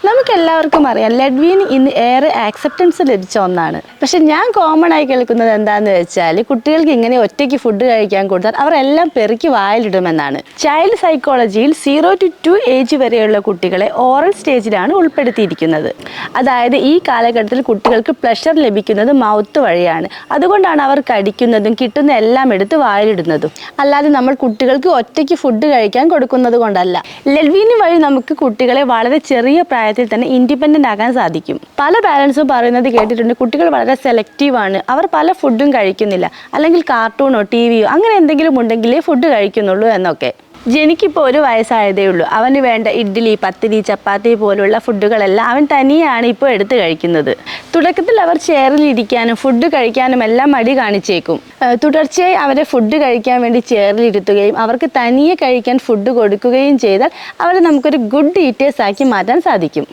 നമുക്ക് എല്ലാവർക്കും അറിയാം ലെഡ്വിന് ഇന്ന് ഏറെ ആക്സെപ്റ്റൻസ് ലഭിച്ച ഒന്നാണ്. പക്ഷെ ഞാൻ കോമൺ ആയി കേൾക്കുന്നത് എന്താണെന്ന് വെച്ചാൽ കുട്ടികൾക്ക് ഇങ്ങനെ ഒറ്റയ്ക്ക് ഫുഡ് കഴിക്കാൻ കൊടുത്താൽ അവർ എല്ലാം പെറുക്കി വായിലിടുമെന്നാണ്. ചൈൽഡ് സൈക്കോളജിയിൽ 0 to 2 ഏജ് വരെയുള്ള കുട്ടികളെ ഓറൽ സ്റ്റേജിലാണ് ഉൾപ്പെടുത്തിയിരിക്കുന്നത്. അതായത് ഈ കാലഘട്ടത്തിൽ കുട്ടികൾക്ക് പ്ലഷർ ലഭിക്കുന്നത് മൗത്ത് വഴിയാണ്. അതുകൊണ്ടാണ് അവർ കടിക്കുന്നതും കിട്ടുന്ന എല്ലാം എടുത്ത് വായിലിടുന്നതും. അല്ലാതെ നമ്മൾ കുട്ടികൾക്ക് ഒറ്റയ്ക്ക് ഫുഡ് കഴിക്കാൻ കൊടുക്കുന്നത് കൊണ്ടല്ല. ലെഡ്വിന് വഴി നമുക്ക് കുട്ടികളെ വളരെ ചെറിയ പ്രായത്തിൽ തന്നെ ഇൻഡിപെൻഡന്റ് ആകാൻ സാധിക്കും. പല പാരൻസും പറയുന്നത് കേട്ടിട്ടുണ്ട്, കുട്ടികൾ വളരെ സെലക്റ്റീവ് ആണ്, അവർ പല ഫുഡും കഴിക്കുന്നില്ല, അല്ലെങ്കിൽ കാർട്ടൂണോ ടിവിയോ അങ്ങനെ എന്തെങ്കിലും ഉണ്ടെങ്കിലേ ഫുഡ് കഴിക്കുന്നുള്ളൂ എന്നൊക്കെ. ജനിക്കിപ്പോൾ 1 വയസ്സായതേ ഉള്ളൂ. അവന് വേണ്ട ഇഡ്ഡലി, പത്തിരി, ചപ്പാത്തി പോലുള്ള ഫുഡുകളെല്ലാം അവൻ തനിയാണ് ഇപ്പോൾ എടുത്ത് കഴിക്കുന്നത്. തുടക്കത്തിൽ അവർ ചെയറിൽ ഇരിക്കാനും ഫുഡ് കഴിക്കാനും എല്ലാം മടി കാണിച്ചേക്കും. തുടർച്ചയായി അവരെ ഫുഡ് കഴിക്കാൻ വേണ്ടി ചെയറിൽ ഇരുത്തുകയും അവർക്ക് തനിയെ കഴിക്കാൻ ഫുഡ് കൊടുക്കുകയും ചെയ്താൽ അവരെ നമുക്കൊരു ഗുഡ് ഈറ്റേഴ്സ് ആക്കി മാറ്റാൻ സാധിക്കും.